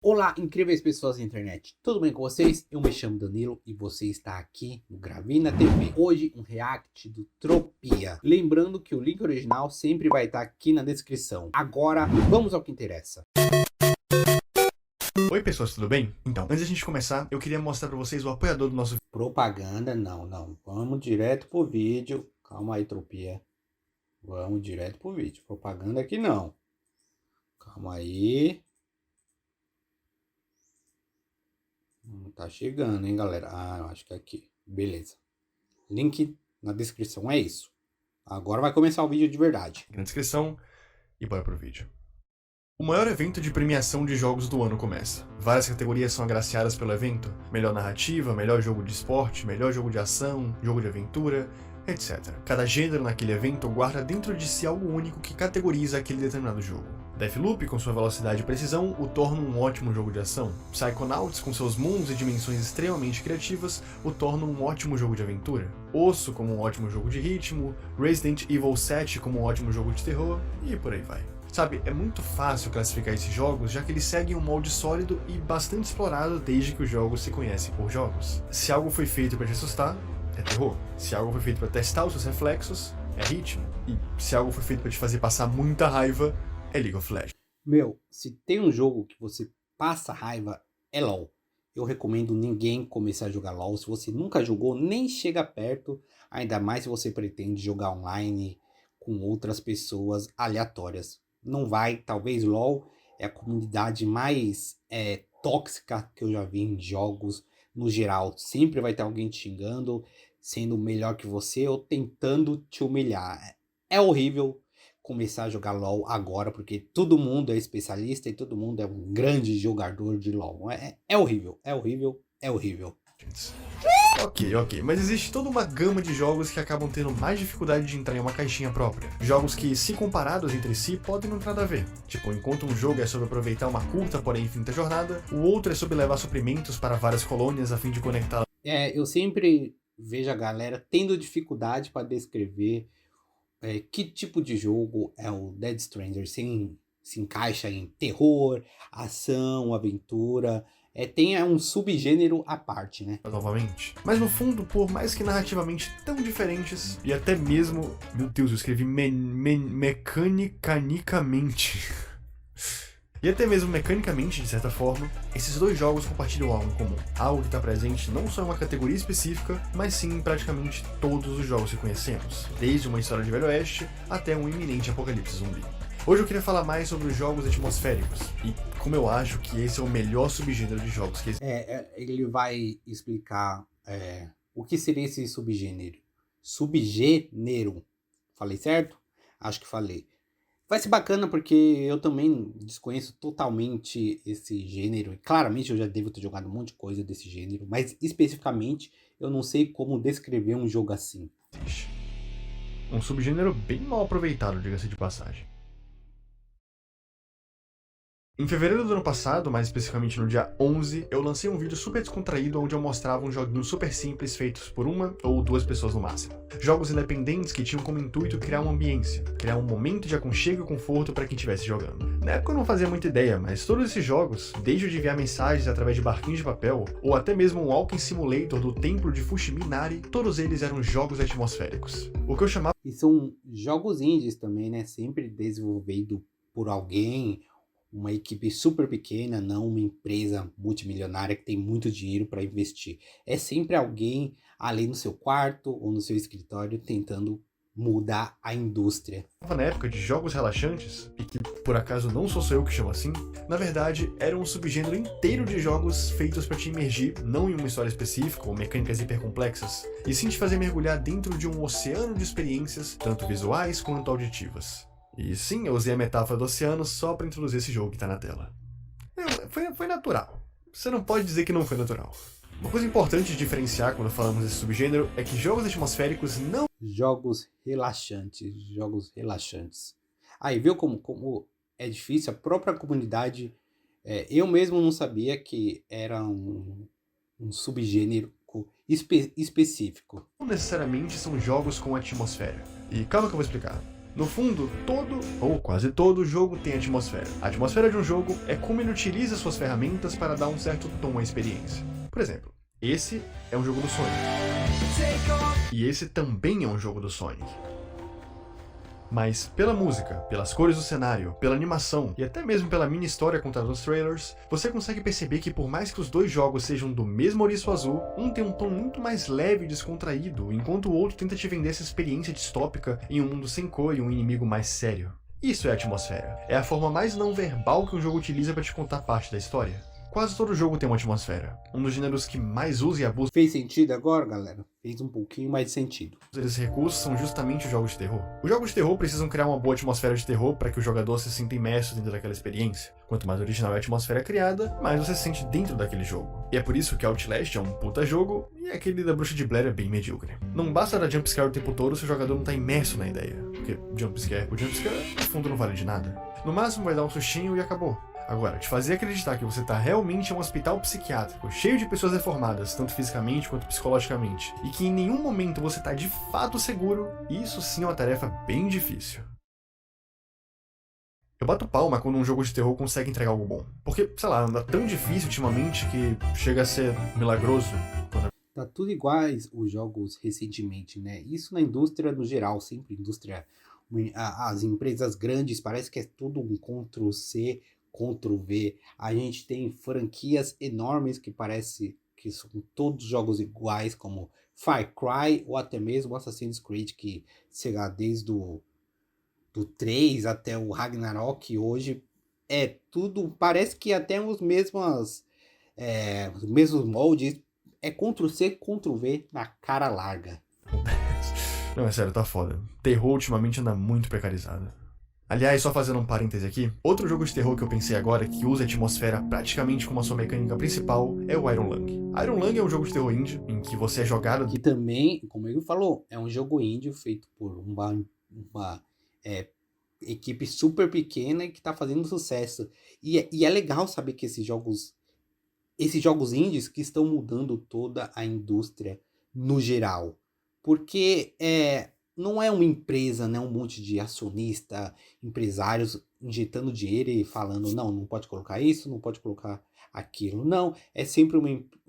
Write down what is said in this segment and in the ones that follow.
Olá, incríveis pessoas da internet, tudo bem com vocês? Eu me chamo Danilo e você está aqui no Gravina TV. Hoje um react do Tropia. Lembrando que o link original sempre vai estar aqui na descrição. Agora vamos ao que interessa. Oi pessoas, tudo bem? Então, antes da gente começar, eu queria mostrar pra vocês o apoiador do nosso vídeo. Propaganda, não. Vamos direto pro vídeo. Calma aí, Tropia. Vamos direto pro vídeo. Propaganda aqui não. Calma aí. Tá chegando, hein, galera? Eu acho que é aqui. Beleza. Link na descrição, é isso. Agora vai começar o vídeo de verdade. Aqui na descrição e bora pro vídeo. O maior evento de premiação de jogos do ano começa. Várias categorias são agraciadas pelo evento: melhor narrativa, melhor jogo de esporte, melhor jogo de ação, jogo de aventura, etc. Cada gênero naquele evento guarda dentro de si algo único que categoriza aquele determinado jogo. Deathloop, com sua velocidade e precisão, o torna um ótimo jogo de ação. Psychonauts, com seus mundos e dimensões extremamente criativas, o torna um ótimo jogo de aventura. Osso, como um ótimo jogo de ritmo, Resident Evil 7 como um ótimo jogo de terror, e por aí vai. Sabe, é muito fácil classificar esses jogos, já que eles seguem um molde sólido e bastante explorado desde que os jogos se conhecem por jogos. Se algo foi feito para te assustar, é terror. Se algo foi feito para testar os seus reflexos, é ritmo. E se algo foi feito para te fazer passar muita raiva, é League of Legends. Meu, se tem um jogo que você passa raiva, é LoL. Eu recomendo ninguém começar a jogar LoL. Se você nunca jogou, nem chega perto. Ainda mais se você pretende jogar online com outras pessoas aleatórias. Não vai, talvez LoL é a comunidade mais tóxica que eu já vi em jogos no geral. Sempre vai ter alguém te xingando, sendo melhor que você ou tentando te humilhar. É horrível começar a jogar LoL agora, porque todo mundo é especialista e todo mundo é um grande jogador de LoL. É horrível, é horrível, é horrível. Ok, mas existe toda uma gama de jogos que acabam tendo mais dificuldade de entrar em uma caixinha própria. Jogos que, se comparados entre si, podem não ter nada a ver. Tipo, enquanto um jogo é sobre aproveitar uma curta, porém infinita jornada, o outro é sobre levar suprimentos para várias colônias a fim de conectá-las. Eu sempre vejo a galera tendo dificuldade para descrever que tipo de jogo é o Dead Stranger. Se encaixa em terror, ação, aventura. Tem um subgênero à parte, né? Novamente. Mas no fundo, por mais que narrativamente tão diferentes, e até mesmo... Meu Deus, eu escrevi mecanicanicamente. E até mesmo mecanicamente, de certa forma, esses dois jogos compartilham algo em comum. Algo que está presente não só em uma categoria específica, mas sim em praticamente todos os jogos que conhecemos. Desde uma história de Velho Oeste até um iminente apocalipse zumbi. Hoje eu queria falar mais sobre os jogos atmosféricos, e como eu acho que esse é o melhor subgênero de jogos que existe. Ele vai explicar o que seria esse subgênero. Subgênero. Falei certo? Acho que falei. Vai ser bacana porque eu também desconheço totalmente esse gênero. E claramente eu já devo ter jogado um monte de coisa desse gênero. Mas especificamente eu não sei como descrever um jogo assim. Um subgênero bem mal aproveitado, diga-se de passagem. Em fevereiro do ano passado, mais especificamente no dia 11, eu lancei um vídeo super descontraído onde eu mostrava um joguinho super simples feitos por uma ou duas pessoas no máximo. Jogos independentes que tinham como intuito criar uma ambiência, criar um momento de aconchego e conforto para quem estivesse jogando. Na época eu não fazia muita ideia, mas todos esses jogos, desde o de enviar mensagens através de barquinhos de papel, ou até mesmo um walking simulator do templo de Fushimi Inari, todos eles eram jogos atmosféricos. O que eu chamava... E são jogos indies também, né? Sempre desenvolvido por alguém, uma equipe super pequena, não uma empresa multimilionária que tem muito dinheiro para investir. É sempre alguém ali no seu quarto ou no seu escritório tentando mudar a indústria. Na época de jogos relaxantes, e que por acaso não sou só eu que chamo assim, na verdade era um subgênero inteiro de jogos feitos para te imergir não em uma história específica ou mecânicas hipercomplexas, e sim te fazer mergulhar dentro de um oceano de experiências, tanto visuais quanto auditivas. E sim, eu usei a metáfora do oceano só para introduzir esse jogo que tá na tela. Foi natural. Você não pode dizer que não foi natural. Uma coisa importante de diferenciar quando falamos desse subgênero é que jogos atmosféricos não... Jogos relaxantes, jogos relaxantes. Aí, viu como é difícil? A própria comunidade, eu mesmo não sabia que era um subgênero específico. necessariamente são jogos com atmosfera. E calma que eu vou explicar. No fundo, todo, ou quase todo, jogo tem atmosfera. A atmosfera de um jogo é como ele utiliza suas ferramentas para dar um certo tom à experiência. Por exemplo, esse é um jogo do Sonic. E esse também é um jogo do Sonic. Mas pela música, pelas cores do cenário, pela animação e até mesmo pela mini história contada nos trailers, você consegue perceber que por mais que os dois jogos sejam do mesmo ouriço azul, um tem um tom muito mais leve e descontraído, enquanto o outro tenta te vender essa experiência distópica em um mundo sem cor e um inimigo mais sério. Isso é a atmosfera. É a forma mais não verbal que um jogo utiliza para te contar parte da história. Quase todo jogo tem uma atmosfera. Um dos gêneros que mais usa e abusa Fez sentido agora, galera? Fez um pouquinho mais de sentido. desses recursos são justamente os jogos de terror. Os jogos de terror precisam criar uma boa atmosfera de terror para que o jogador se sinta imerso dentro daquela experiência. Quanto mais original é a atmosfera criada, mais você se sente dentro daquele jogo. E é por isso que Outlast é um puta jogo e aquele da Bruxa de Blair é bem medíocre. Não basta dar jumpscare o tempo todo se o jogador não tá imerso na ideia, porque jumpscare por jumpscare, no fundo não vale de nada. No máximo vai dar um sustinho e acabou. Agora, te fazer acreditar que você tá realmente em um hospital psiquiátrico, cheio de pessoas deformadas, tanto fisicamente quanto psicologicamente, e que em nenhum momento você tá de fato seguro, isso sim é uma tarefa bem difícil. Eu bato palma quando um jogo de terror consegue entregar algo bom. Porque, sei lá, anda tão difícil ultimamente que chega a ser milagroso. Tá tudo iguais os jogos recentemente, né? Isso na indústria no geral, sempre indústria... As empresas grandes parece que é tudo um Ctrl-C, Ctrl-V. A gente tem franquias enormes que parece que são todos jogos iguais, como Far Cry ou até mesmo Assassin's Creed, que chega desde do 3 até o Ragnarok, hoje é tudo, parece que até os mesmos moldes, é Ctrl-C, Ctrl-V na cara larga. Não, é sério, tá foda. Terror ultimamente anda muito precarizado. Aliás, só fazendo um parêntese aqui, outro jogo de terror que eu pensei agora que usa a atmosfera praticamente como a sua mecânica principal é o Iron Lung. Iron Lung é um jogo de terror indie, em que você é jogado... Que também, como ele falou, é um jogo indie feito por uma equipe super pequena e que tá fazendo sucesso. E é legal saber que esses jogos indies que estão mudando toda a indústria no geral. Porque não é uma empresa, né, um monte de acionista, empresários injetando dinheiro e falando, não pode colocar isso, não pode colocar aquilo. Não, é sempre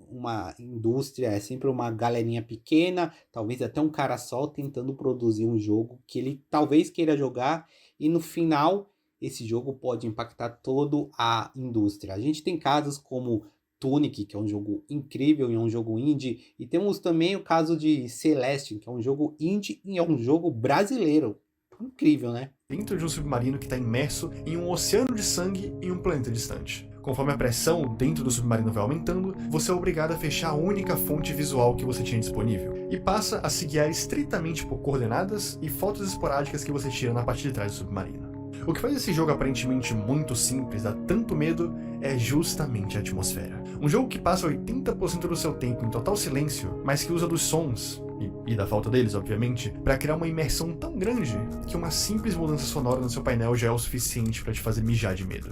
uma indústria, é sempre uma galerinha pequena, talvez até um cara só tentando produzir um jogo que ele talvez queira jogar e no final esse jogo pode impactar toda a indústria. A gente tem casos como Tunic, que é um jogo incrível e é um jogo indie, e temos também o caso de Celeste, que é um jogo indie e é um jogo brasileiro. Incrível, né? Dentro de um submarino que está imerso em um oceano de sangue em um planeta distante. Conforme a pressão dentro do submarino vai aumentando, você é obrigado a fechar a única fonte visual que você tinha disponível, e passa a se guiar estritamente por coordenadas e fotos esporádicas que você tira na parte de trás do submarino. O que faz esse jogo aparentemente muito simples, dá tanto medo, é justamente a atmosfera. Um jogo que passa 80% do seu tempo em total silêncio, mas que usa dos sons, e da falta deles, obviamente, para criar uma imersão tão grande que uma simples mudança sonora no seu painel já é o suficiente para te fazer mijar de medo.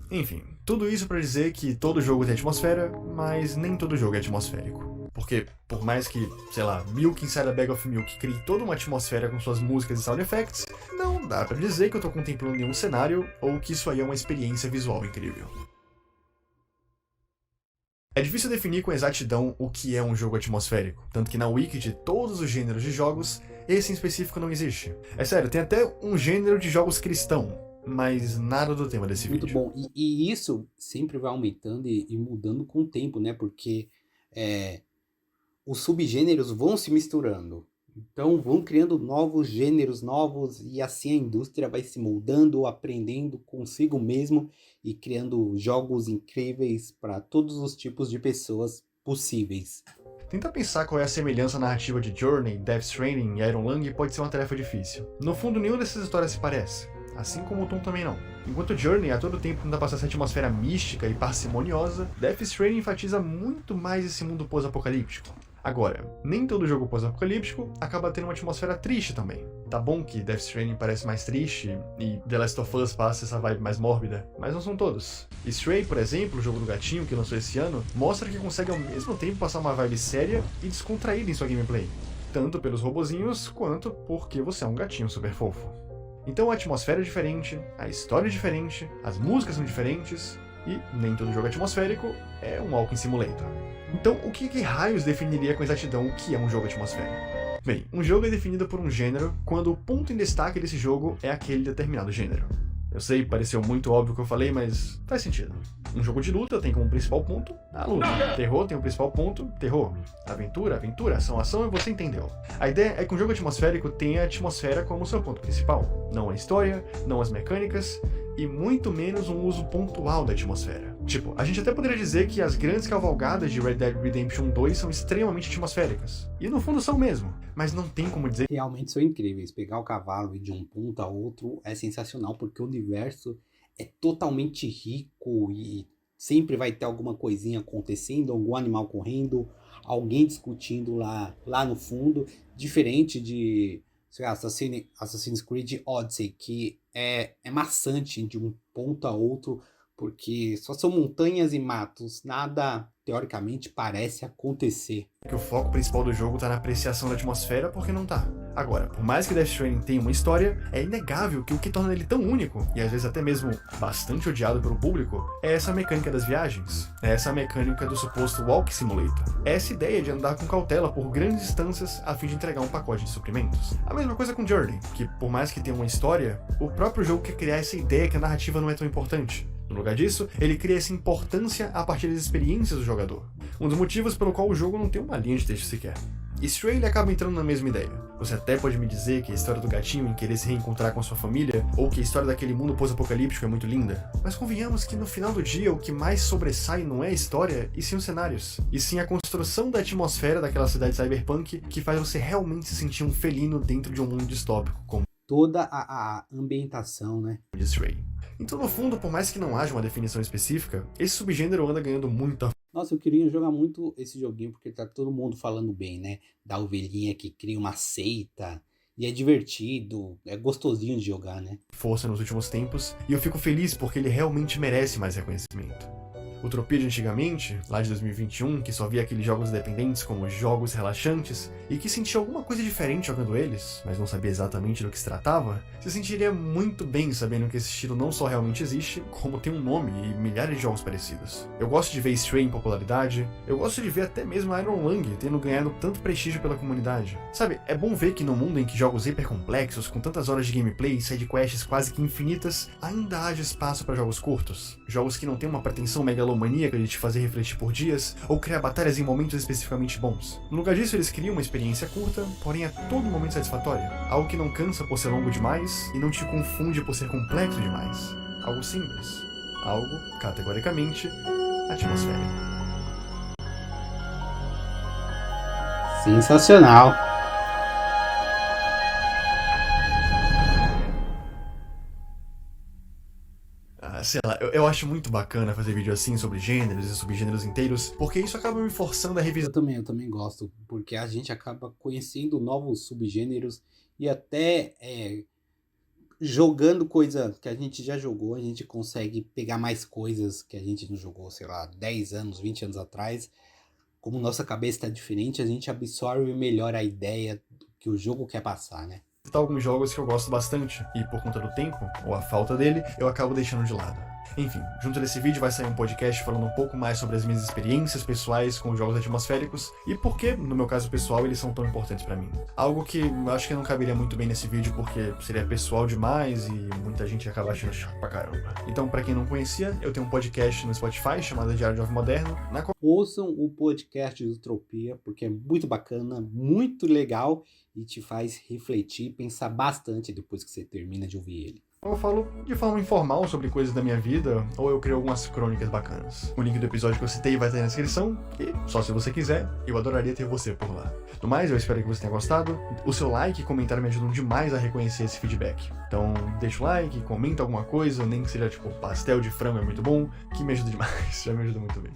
Enfim, tudo isso para dizer que todo jogo tem atmosfera, mas nem todo jogo é atmosférico. Porque, por mais que, sei lá, Milk Inside a Bag of Milk crie toda uma atmosfera com suas músicas e sound effects, não dá pra dizer que eu tô contemplando nenhum cenário ou que isso aí é uma experiência visual incrível. É difícil definir com exatidão o que é um jogo atmosférico, tanto que na wiki de todos os gêneros de jogos, esse em específico não existe. É sério, tem até um gênero de jogos cristão, mas nada do tema desse vídeo. Muito bom, e isso sempre vai aumentando e mudando com o tempo, né, porque os subgêneros vão se misturando, então vão criando novos gêneros novos e assim a indústria vai se moldando, aprendendo consigo mesmo e criando jogos incríveis para todos os tipos de pessoas possíveis. Tentar pensar qual é a semelhança narrativa de Journey, Death Stranding e Iron Lung pode ser uma tarefa difícil. No fundo, nenhuma dessas histórias se parece, assim como o tom também não. Enquanto Journey a todo tempo tenta passar essa atmosfera mística e parcimoniosa, Death Stranding enfatiza muito mais esse mundo pós-apocalíptico. Agora, nem todo jogo pós-apocalíptico acaba tendo uma atmosfera triste também. Tá bom que Death Stranding parece mais triste e The Last of Us passa essa vibe mais mórbida, mas não são todos. Stray, por exemplo, o jogo do gatinho que lançou esse ano, mostra que consegue ao mesmo tempo passar uma vibe séria e descontraída em sua gameplay. tanto pelos robozinhos, quanto porque você é um gatinho super fofo. Então a atmosfera é diferente, a história é diferente, as músicas são diferentes, e nem todo jogo atmosférico é um Walking Simulator. Então o que raios definiria com exatidão o que é um jogo atmosférico? Bem, um jogo é definido por um gênero quando o ponto em destaque desse jogo é aquele determinado gênero. Eu sei, pareceu muito óbvio o que eu falei, mas faz sentido. Um jogo de luta tem como principal ponto a luta. Terror tem o principal ponto, terror. Aventura, ação, ação, e você entendeu. A ideia é que um jogo atmosférico tenha a atmosfera como seu ponto principal. Não a história, não as mecânicas, e muito menos um uso pontual da atmosfera. Tipo, a gente até poderia dizer que as grandes cavalgadas de Red Dead Redemption 2 são extremamente atmosféricas. E no fundo são mesmo, mas não tem como dizer... Realmente são incríveis. Pegar o cavalo e de um ponto a outro é sensacional, porque o universo é totalmente rico e sempre vai ter alguma coisinha acontecendo, algum animal correndo, alguém discutindo lá no fundo, diferente de... Assassin's Creed Odyssey, que é maçante de um ponto a outro, porque só são montanhas e matos, nada teoricamente parece acontecer. Que o foco principal do jogo tá na apreciação da atmosfera, porque não tá. Agora, por mais que Death Stranding tenha uma história, é inegável que o que torna ele tão único, e às vezes até mesmo bastante odiado pelo público, é essa mecânica das viagens. É essa mecânica do suposto Walk Simulator. É essa ideia de andar com cautela por grandes distâncias a fim de entregar um pacote de suprimentos. A mesma coisa com Journey, que por mais que tenha uma história, o próprio jogo quer criar essa ideia que a narrativa não é tão importante. No lugar disso, ele cria essa importância a partir das experiências do jogador. Um dos motivos pelo qual o jogo não tem uma linha de texto sequer. E Stray ele acaba entrando na mesma ideia. Você até pode me dizer que a história do gatinho em querer se reencontrar com a sua família, ou que a história daquele mundo pós-apocalíptico é muito linda, mas convenhamos que no final do dia o que mais sobressai não é a história, e sim os cenários, e sim a construção da atmosfera daquela cidade cyberpunk que faz você realmente se sentir um felino dentro de um mundo distópico, como toda a ambientação, né? de Stray. Então, no fundo, por mais que não haja uma definição específica, esse subgênero anda ganhando muita... Nossa, eu queria jogar muito esse joguinho, porque tá todo mundo falando bem, né? Da ovelhinha que cria uma seita, e é divertido, é gostosinho de jogar, né? força nos últimos tempos, e eu fico feliz porque ele realmente merece mais reconhecimento. O Utopia de antigamente, lá de 2021, que só via aqueles jogos independentes como jogos relaxantes, e que sentia alguma coisa diferente jogando eles, mas não sabia exatamente do que se tratava, se sentiria muito bem sabendo que esse estilo não só realmente existe, como tem um nome e milhares de jogos parecidos. Eu gosto de ver Stray em popularidade, eu gosto de ver até mesmo Iron Lung tendo ganhado tanto prestígio pela comunidade. Sabe, é bom ver que no mundo em que jogos hipercomplexos, com tantas horas de gameplay e sidequests quase que infinitas, ainda haja espaço para jogos curtos. Jogos que não têm uma pretensão megalomaníaca de te fazer refletir por dias, ou criar batalhas em momentos especificamente bons. No lugar disso, eles criam uma experiência curta, porém a todo momento satisfatória. Algo que não cansa por ser longo demais, e não te confunde por ser complexo demais. Algo simples. Algo, categoricamente, atmosférico. Sensacional! Sei lá, eu acho muito bacana fazer vídeo assim sobre gêneros e subgêneros inteiros, porque isso acaba me forçando a revisar. Eu também gosto, porque a gente acaba conhecendo novos subgêneros e até jogando coisa que a gente já jogou, a gente consegue pegar mais coisas que a gente não jogou, sei lá, 10 anos, 20 anos atrás. Como nossa cabeça está diferente, a gente absorve melhor a ideia do que o jogo quer passar, né? Alguns jogos que eu gosto bastante, e por conta do tempo, ou a falta dele, eu acabo deixando de lado. Enfim, junto desse vídeo vai sair um podcast falando um pouco mais sobre as minhas experiências pessoais com os jogos atmosféricos e por que, no meu caso pessoal, eles são tão importantes pra mim. Algo que eu acho que não caberia muito bem nesse vídeo porque seria pessoal demais e muita gente ia acabar achando chato pra caramba. Então, pra quem não conhecia, eu tenho um podcast no Spotify chamado Diário Jovem Moderno, na qual... Ouçam o podcast do Utopia, porque é muito bacana, muito legal e te faz refletir e pensar bastante depois que você termina de ouvir ele. Eu falo de forma informal sobre coisas da minha vida, ou eu crio algumas crônicas bacanas. O link do episódio que eu citei vai estar na descrição, e só se você quiser, eu adoraria ter você por lá. No mais, eu espero que você tenha gostado. O seu like e comentário me ajudam demais a reconhecer esse feedback. Então, deixa o like, comenta alguma coisa, nem que seja tipo pastel de frango é muito bom, que me ajuda demais, já me ajuda muito bem.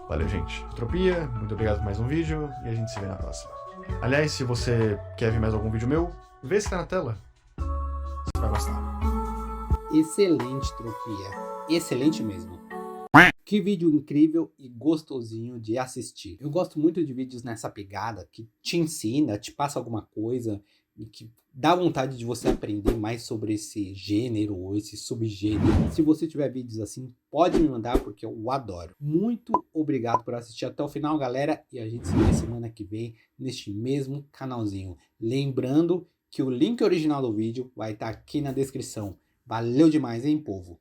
Valeu, gente. Utopia, muito obrigado por mais um vídeo, e a gente se vê na próxima. Aliás, se você quer ver mais algum vídeo meu, vê se tá na tela. Você vai gostar. Excelente, Utopia. Excelente mesmo. Que vídeo incrível e gostosinho de assistir. Eu gosto muito de vídeos nessa pegada que te ensina, te passa alguma coisa e que dá vontade de você aprender mais sobre esse gênero ou esse subgênero. Se você tiver vídeos assim, pode me mandar porque eu adoro. Muito obrigado por assistir até o final, galera, e a gente se vê semana que vem neste mesmo canalzinho. Lembrando que o link original do vídeo vai estar aqui na descrição. Valeu demais, hein, povo?